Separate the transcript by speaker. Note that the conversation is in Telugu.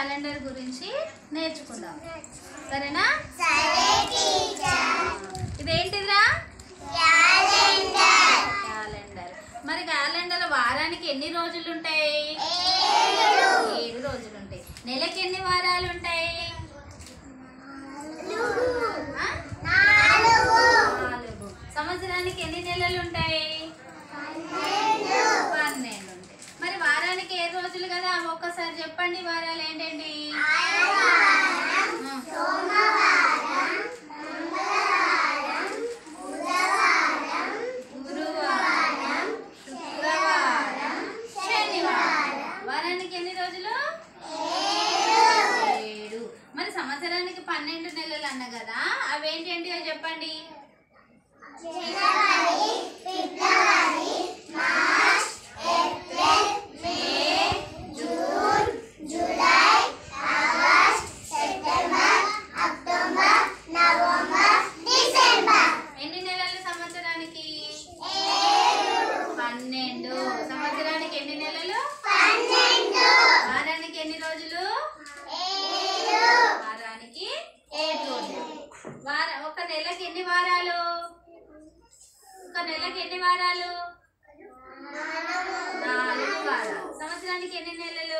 Speaker 1: క్యాలెండర్ గురించి నేర్చుకుందాం. సరేనా? ఇదేంటిరా? క్యాలెండర్. మరి క్యాలెండర్ వారానికి ఎన్ని రోజులు ఉంటాయి? 7 రోజులు ఉంటాయి. నెలకి ఎన్ని వారాలు ఉంటాయి? 4. సంవత్సరానికి ఎన్ని నెలలు ఉంటాయి? 12 ఉంటాయి. మరి వారానికి 7 రోజులు కదా, ఒక్కసారి చెప్పండి. వారాలు ఏంటండి? గురువారం, శుక్రవారం, శనివారం. వారానికి ఎన్ని రోజులు? 7. మరి సంవత్సరానికి 12 నెలలు అన్న కదా, అవేంటంటివో చెప్పండి. ఎన్ని నెలలు సంవత్సరానికి? 12. సంవత్సరానికి ఎన్ని నెలలు? 12. వారానికి ఎన్ని రోజులు? వారానికి 7 రోజులు. ఒక నెలకి ఎన్ని వారాలు? ఒక నెలకి ఎన్ని వారాలు? 4 వారాలు. సంవత్సరానికి ఎన్ని నెలలు?